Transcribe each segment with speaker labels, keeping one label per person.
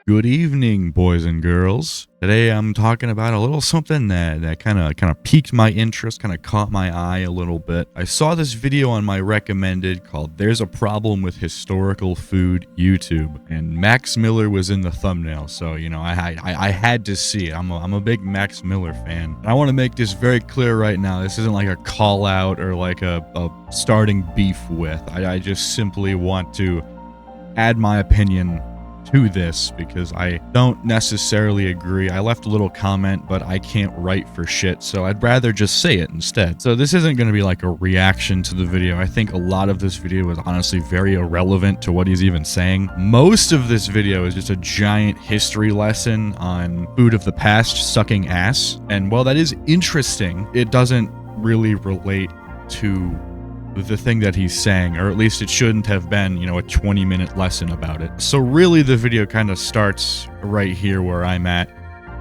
Speaker 1: Good evening, boys and girls. Today I'm talking about a little something that kind of piqued my interest, kind of caught my eye a little bit. I saw this video on my recommended called "There's a Problem with Historical Food YouTube," and Max Miller was in the thumbnail, so you know I had to see it. I'm a big Max Miller fan. And I want to make this very clear right now. This isn't like a call out or like a starting beef with. I just simply want to add my opinion to this because I don't necessarily agree. I left a little comment, but I can't write for shit, so I'd rather just say it instead. So this isn't going to be like a reaction to the video. I think a lot of this video is honestly very irrelevant to what he's even saying. Most of this video is just a giant history lesson on food of the past sucking ass, and while that is interesting, it doesn't really relate to the thing that he's saying, or at least it shouldn't have been, you know, a 20-minute lesson about it. So really the video kind of starts right here where I'm at,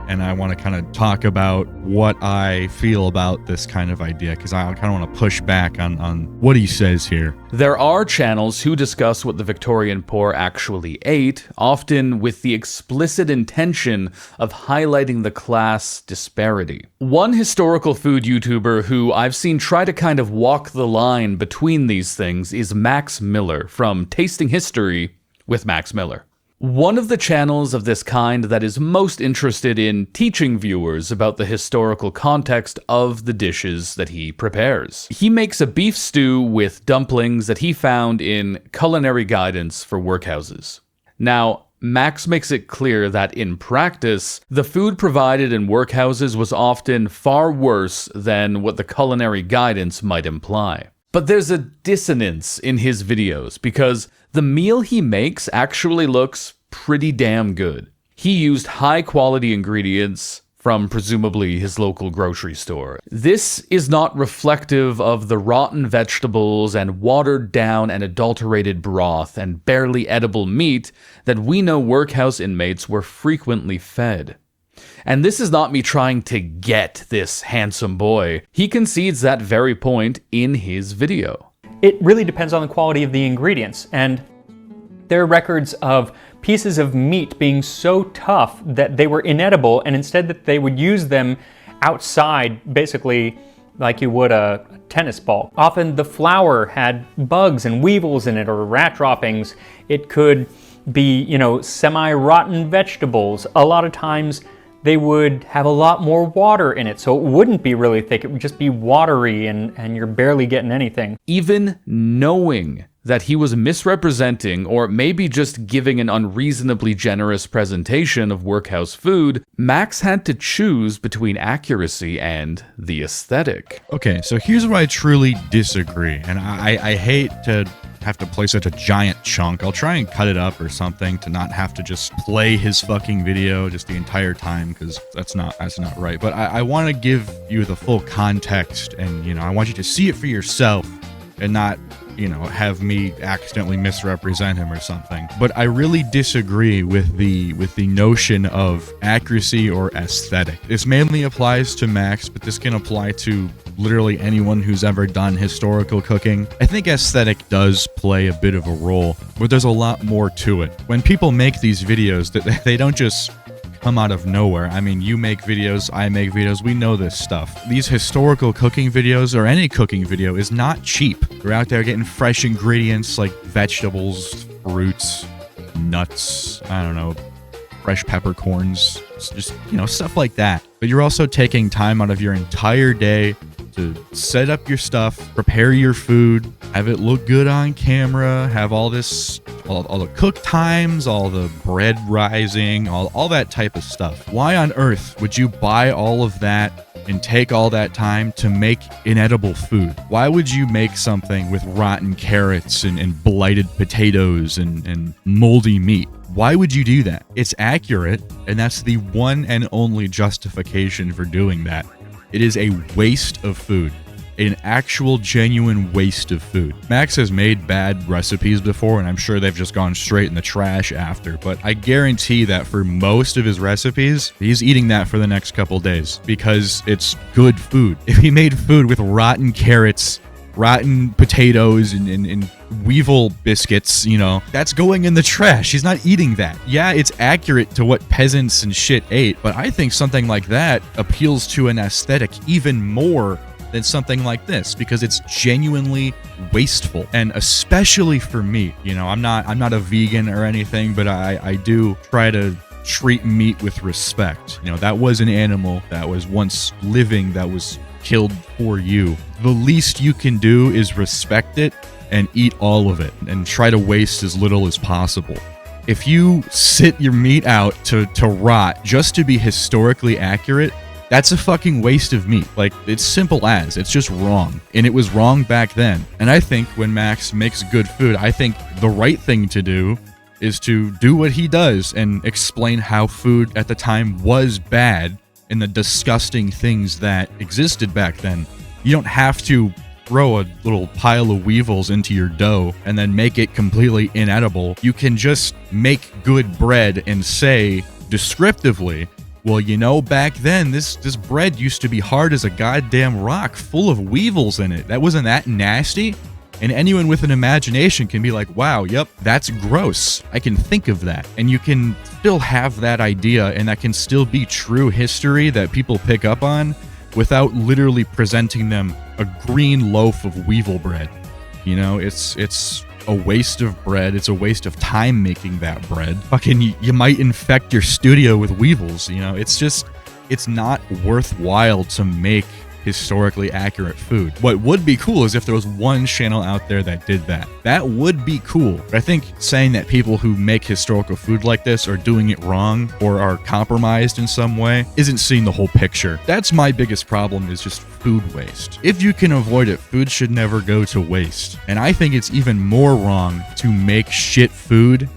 Speaker 1: and I want to kind of talk about what I feel about this kind of idea, because I kind of want to push back on what he says here.
Speaker 2: There are channels who discuss what the Victorian poor actually ate, often with the explicit intention of highlighting the class disparity. One historical food YouTuber who I've seen try to kind of walk the line between these things is Max Miller from Tasting History with Max Miller. One of the channels of this kind that is most interested in teaching viewers about the historical context of the dishes that he prepares. He makes a beef stew with dumplings that he found in Culinary Guidance for Workhouses. Now, Max makes it clear that in practice, the food provided in workhouses was often far worse than what the culinary guidance might imply. But there's a dissonance in his videos because the meal he makes actually looks pretty damn good. He used high-quality ingredients from presumably his local grocery store. This is not reflective of the rotten vegetables and watered-down and adulterated broth and barely edible meat that we know workhouse inmates were frequently fed. And this is not me trying to get this handsome boy. He concedes that very point in his video.
Speaker 3: It really depends on the quality of the ingredients, and there are records of pieces of meat being so tough that they were inedible, and instead that they would use them outside, basically like you would a tennis ball. Often the flour had bugs and weevils in it or rat droppings. It could be, you know, semi-rotten vegetables. A lot of times they would have a lot more water in it, so it wouldn't be really thick. It would just be watery and you're barely getting anything.
Speaker 2: Even knowing that he was misrepresenting or maybe just giving an unreasonably generous presentation of workhouse food, Max had to choose between accuracy and the aesthetic.
Speaker 1: Okay, so here's where I truly disagree, and I hate to have to play such a giant chunk. I'll try and cut it up or something to not have to just play his fucking video just the entire time, because that's not right. But I want to give you the full context, and you know, I want you to see it for yourself and not, you know, have me accidentally misrepresent him or something. But I really disagree with the notion of accuracy or aesthetic. This mainly applies to Max, but this can apply to literally anyone who's ever done historical cooking. I think aesthetic does play a bit of a role, but there's a lot more to it. When people make these videos, they don't just come out of nowhere. I mean, you make videos, I make videos, we know this stuff. These historical cooking videos, or any cooking video, is not cheap. We're out there getting fresh ingredients like vegetables, fruits, nuts, I don't know, fresh peppercorns, just, you know, stuff like that. But you're also taking time out of your entire day to set up your stuff, prepare your food, have it look good on camera, have all this, all the cook times, all the bread rising, all that type of stuff. Why on earth would you buy all of that and take all that time to make inedible food? Why would you make something with rotten carrots and blighted potatoes and moldy meat? Why would you do that? It's accurate, and that's the one and only justification for doing that. It is a waste of food. An actual genuine waste of food. Max has made bad recipes before, and I'm sure they've just gone straight in the trash after, but I guarantee that for most of his recipes, he's eating that for the next couple days because it's good food. If he made food with rotten carrots rotten potatoes and weevil biscuits, you know, that's going in the trash. He's not eating that. Yeah, it's accurate to what peasants and shit ate, but I think something like that appeals to an aesthetic even more than something like this, because it's genuinely wasteful. And especially for me, you know, I'm not a vegan or anything, but I do try to treat meat with respect. You know, that was an animal that was once living, that was killed for you. The least you can do is respect it and eat all of it and try to waste as little as possible. If you sit your meat out to rot just to be historically accurate, that's a fucking waste of meat. Like, it's simple as. It's just wrong. And it was wrong back then. And I think when Max makes good food, I think the right thing to do is to do what he does and explain how food at the time was bad and the disgusting things that existed back then. You don't have to throw a little pile of weevils into your dough and then make it completely inedible. You can just make good bread and say descriptively, well, you know, back then this bread used to be hard as a goddamn rock, full of weevils in it. That wasn't that nasty. And anyone with an imagination can be like, wow, yep, that's gross. I can think of that. And you can still have that idea, and that can still be true history that people pick up on without literally presenting them a green loaf of weevil bread. You know, it's a waste of bread. It's a waste of time making that bread. Fucking, you might infect your studio with weevils. You know, it's not worthwhile to make historically accurate food. What would be cool is if there was one channel out there that did that. That would be cool. But I think saying that people who make historical food like this are doing it wrong or are compromised in some way isn't seeing the whole picture. That's my biggest problem, is just food waste. If you can avoid it, food should never go to waste. And I think it's even more wrong to make shit food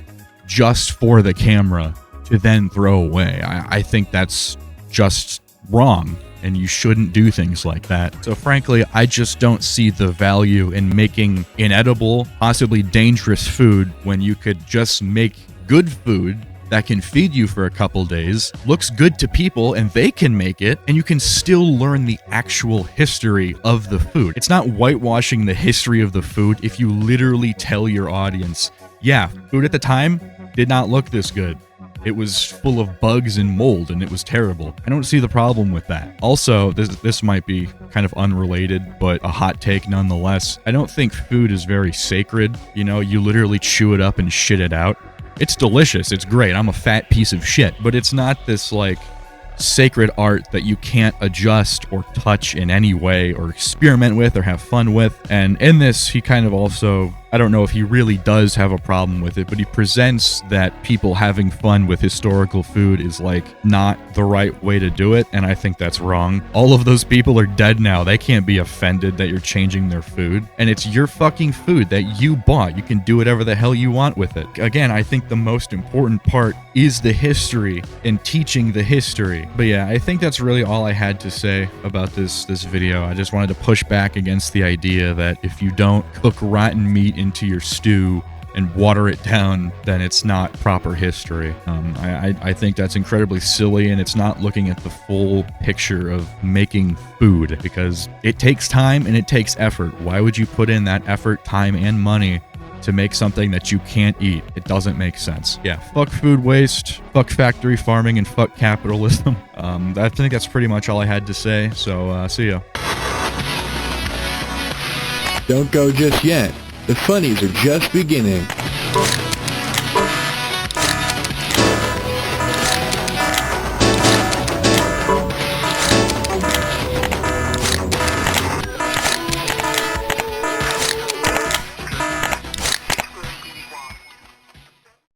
Speaker 1: just for the camera to then throw away. I think that's just wrong. And you shouldn't do things like that. So frankly, I just don't see the value in making inedible, possibly dangerous food when you could just make good food that can feed you for a couple days, looks good to people, and they can make it, and you can still learn the actual history of the food. It's not whitewashing the history of the food if you literally tell your audience, yeah, food at the time did not look this good. It was full of bugs and mold, and it was terrible. I don't see the problem with that. Also, this might be kind of unrelated, but a hot take nonetheless. I don't think food is very sacred. You know, you literally chew it up and shit it out. It's delicious. It's great. I'm a fat piece of shit. But it's not this, like, sacred art that you can't adjust or touch in any way or experiment with or have fun with. And in this, he kind of also, I don't know if he really does have a problem with it, but he presents that people having fun with historical food is like not the right way to do it, and I think that's wrong. All of those people are dead now. They can't be offended that you're changing their food, and it's your fucking food that you bought. You can do whatever the hell you want with it. Again, I think the most important part is the history and teaching the history. But yeah, I think that's really all I had to say about this video. I just wanted to push back against the idea that if you don't cook rotten meat into your stew and water it down, then it's not proper history. I think that's incredibly silly, and it's not looking at the full picture of making food, because it takes time and it takes effort. Why would you put in that effort, time, and money to make something that you can't eat? It doesn't make sense. Yeah, fuck food waste, fuck factory farming, and fuck capitalism. I think that's pretty much all I had to say, so see ya.
Speaker 4: Don't go just yet. The funnies are just beginning.